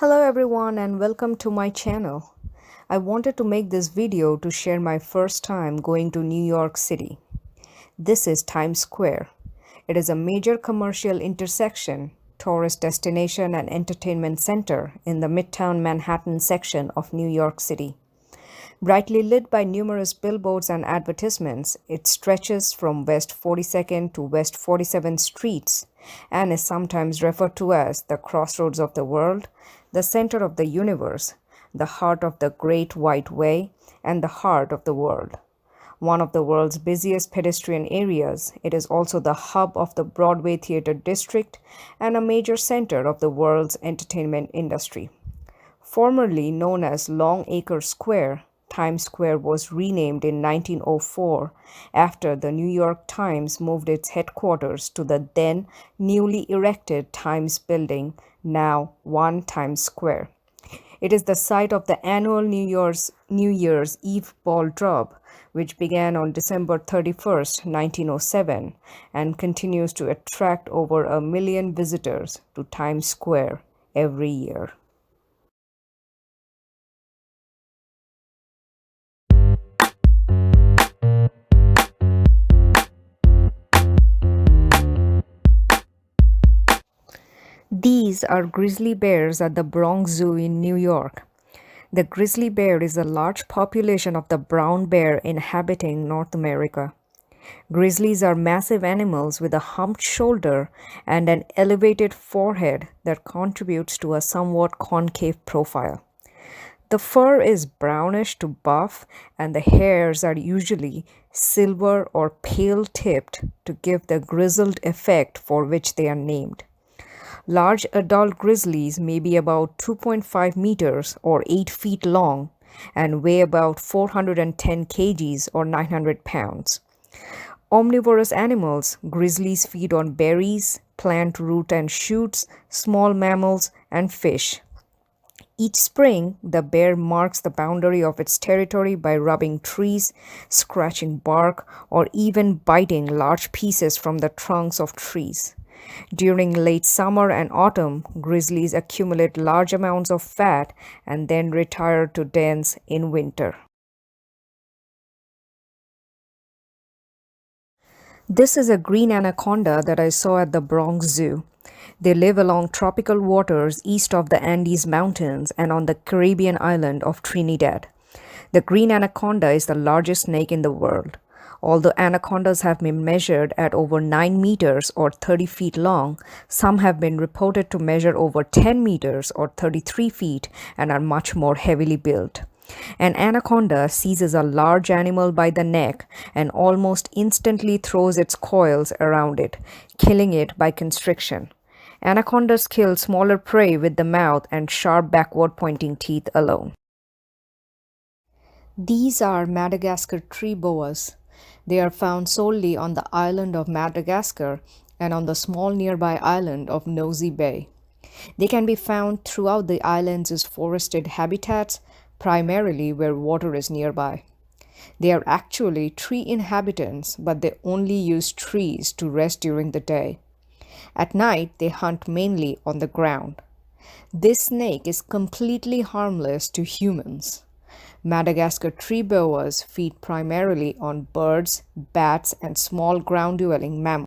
Hello everyone and welcome to my channel. I wanted to make this video to share my first time going to New York City. This is Times Square. It is a major commercial intersection, tourist destination and entertainment center in the Midtown Manhattan section of New York City. Brightly lit by numerous billboards and advertisements, it stretches from West 42nd to West 47th Streets and is sometimes referred to as the crossroads of the world, the center of the universe, the heart of the Great White Way, and the heart of the world. One of the world's busiest pedestrian areas, it is also the hub of the Broadway theater district and a major center of the world's entertainment industry. Formerly known as Longacre Square, Times Square was renamed in 1904 after the New York Times moved its headquarters to the then newly erected Times Building, now 1 Times Square. It is the site of the annual New Year's Eve ball drop, which began on December 31st, 1907, and continues to attract over 1 million visitors to Times Square every year. These are grizzly bears at the Bronx Zoo in New York. The grizzly bear is a large population of the brown bear inhabiting North America. Grizzlies are massive animals with a humped shoulder and an elevated forehead that contributes to a somewhat concave profile. The fur is brownish to buff, and the hairs are usually silver or pale tipped to give the grizzled effect for which they are named. Large adult grizzlies may be about 2.5 meters or 8 feet long and weigh about 410 kgs or 900 pounds. Omnivorous animals, grizzlies feed on berries, plant root and shoots, small mammals, and fish. Each spring, the bear marks the boundary of its territory by rubbing trees, scratching bark, or even biting large pieces from the trunks of trees. During late summer and autumn, grizzlies accumulate large amounts of fat and then retire to dens in winter. This is a green anaconda that I saw at the Bronx Zoo. They live along tropical waters east of the Andes Mountains and on the Caribbean island of Trinidad. The green anaconda is the largest snake in the world. Although anacondas have been measured at over 9 meters or 30 feet long, some have been reported to measure over 10 meters or 33 feet and are much more heavily built. An anaconda seizes a large animal by the neck and almost instantly throws its coils around it, killing it by constriction. Anacondas kill smaller prey with the mouth and sharp backward pointing teeth alone. These are Madagascar tree boas. They are found solely on the island of Madagascar and on the small nearby island of Nosy Bay. They can be found throughout the island's forested habitats, primarily where water is nearby. They are actually tree inhabitants, but they only use trees to rest during the day. At night, they hunt mainly on the ground. This snake is completely harmless to humans. Madagascar tree boas feed primarily on birds, bats, and small ground-dwelling mammals.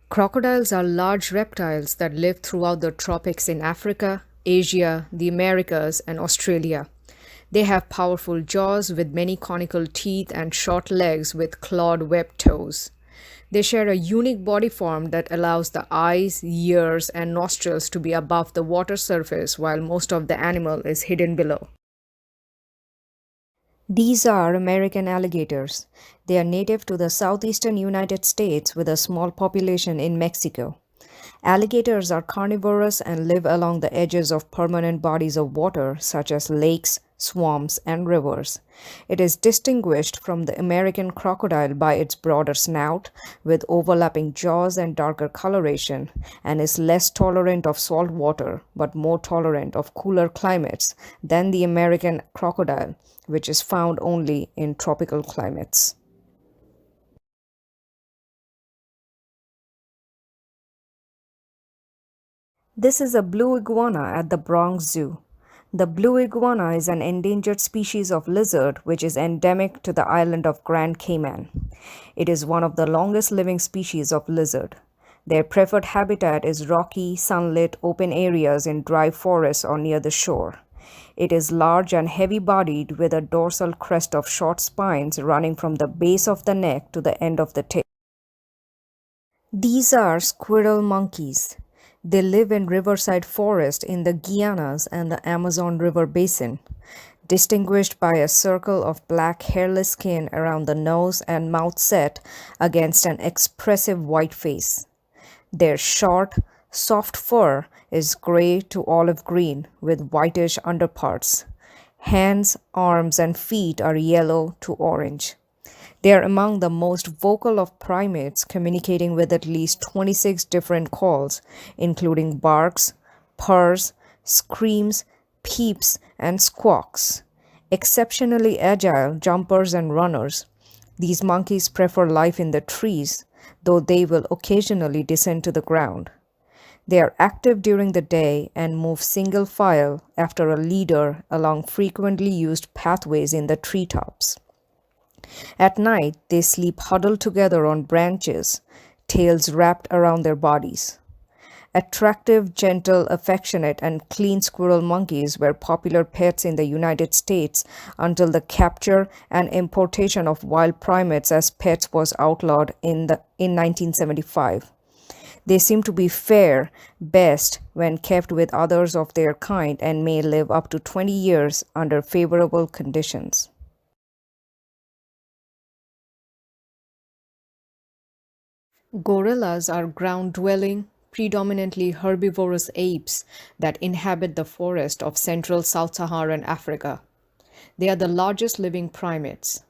Crocodiles are large reptiles that live throughout the tropics in Africa, Asia, the Americas, and Australia. They have powerful jaws with many conical teeth and short legs with clawed webbed toes. They share a unique body form that allows the eyes, ears, and nostrils to be above the water surface while most of the animal is hidden below. These are American alligators. They are native to the southeastern United States with a small population in Mexico. Alligators are carnivorous and live along the edges of permanent bodies of water such as lakes, swamps, and rivers. It is distinguished from the American crocodile by its broader snout with overlapping jaws and darker coloration, and is less tolerant of salt water but more tolerant of cooler climates than the American crocodile, which is found only in tropical climates. This is a blue iguana at the Bronx Zoo. The blue iguana is an endangered species of lizard which is endemic to the island of Grand Cayman. It is one of the longest living species of lizard. Their preferred habitat is rocky, sunlit, open areas in dry forests or near the shore. It is large and heavy bodied with a dorsal crest of short spines running from the base of the neck to the end of the tail. These are squirrel monkeys. They live in riverside forest in the Guianas and the Amazon River basin, distinguished by a circle of black hairless skin around the nose and mouth set against an expressive white face. Their short, soft fur is gray to olive green with whitish underparts. Hands, arms, and feet are yellow to orange. They are among the most vocal of primates, communicating with at least 26 different calls, including barks, purrs, screams, peeps, and squawks. Exceptionally agile jumpers and runners, these monkeys prefer life in the trees, though they will occasionally descend to the ground. They are active during the day and move single file after a leader along frequently used pathways in the treetops. At night, they sleep huddled together on branches, tails wrapped around their bodies. Attractive, gentle, affectionate, and clean squirrel monkeys were popular pets in the United States until the capture and importation of wild primates as pets was outlawed in 1975. They seem to be fare best when kept with others of their kind and may live up to 20 years under favorable conditions. Gorillas are ground-dwelling, predominantly herbivorous apes that inhabit the forest of central Sub-Saharan Africa. They are the largest living primates.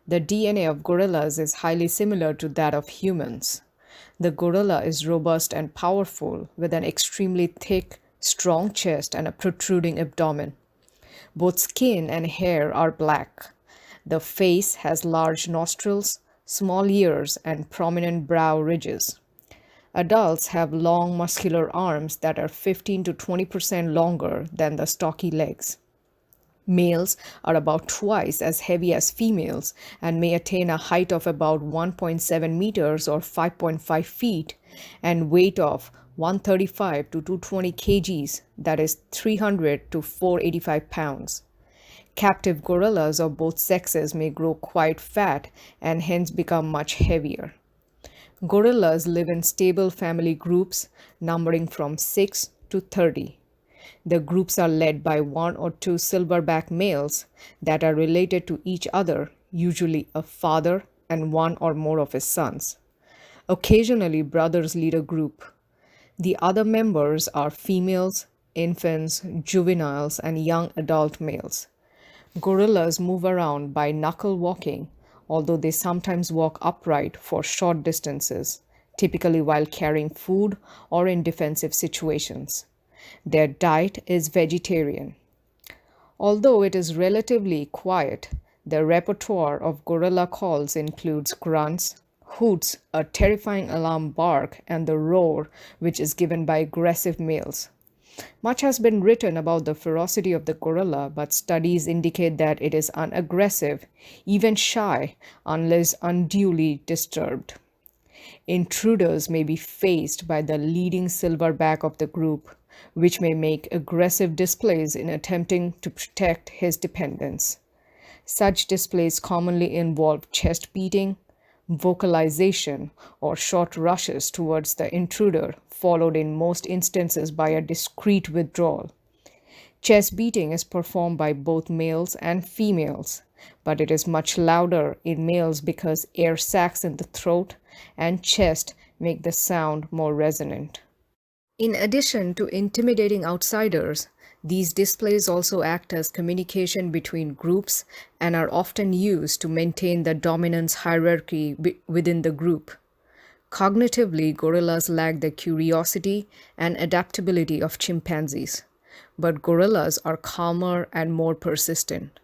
The DNA of gorillas is highly similar to that of humans. The gorilla is robust and powerful, with an extremely thick, strong chest and a protruding abdomen. Both skin and hair are black. The face has large nostrils, small ears, and prominent brow ridges. Adults have long muscular arms that are 15 to 20% longer than the stocky legs. Males are about twice as heavy as females and may attain a height of about 1.7 meters or 5.5 feet and weight of 135 to 220 kgs, that is 300 to 485 pounds. Captive gorillas of both sexes may grow quite fat and hence become much heavier. Gorillas live in stable family groups numbering from 6 to 30. The groups are led by one or two silverback males that are related to each other, usually a father and one or more of his sons. Occasionally, brothers lead a group. The other members are females, infants, juveniles, and young adult males. Gorillas move around by knuckle walking, although they sometimes walk upright for short distances, typically while carrying food or in defensive situations. Their diet is vegetarian. Although it is relatively quiet, their repertoire of gorilla calls includes grunts, hoots, a terrifying alarm bark, and the roar, which is given by aggressive males. Much has been written about the ferocity of the gorilla, but studies indicate that it is unaggressive, even shy, unless unduly disturbed. Intruders may be faced by the leading silverback of the group, which may make aggressive displays in attempting to protect his dependents. Such displays commonly involve chest beating, vocalization, or short rushes towards the intruder, followed in most instances by a discreet withdrawal. Chest beating is performed by both males and females, but it is much louder in males because air sacs in the throat and chest make the sound more resonant. In addition to intimidating outsiders, these displays also act as communication between groups and are often used to maintain the dominance hierarchy within the group. Cognitively, gorillas lack the curiosity and adaptability of chimpanzees, but gorillas are calmer and more persistent.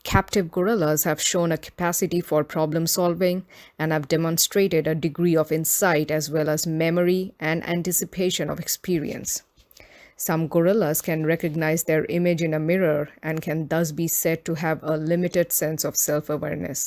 Captive gorillas have shown a capacity for problem solving and have demonstrated a degree of insight as well as memory and anticipation of experience. Some gorillas can recognize their image in a mirror and can thus be said to have a limited sense of self awareness.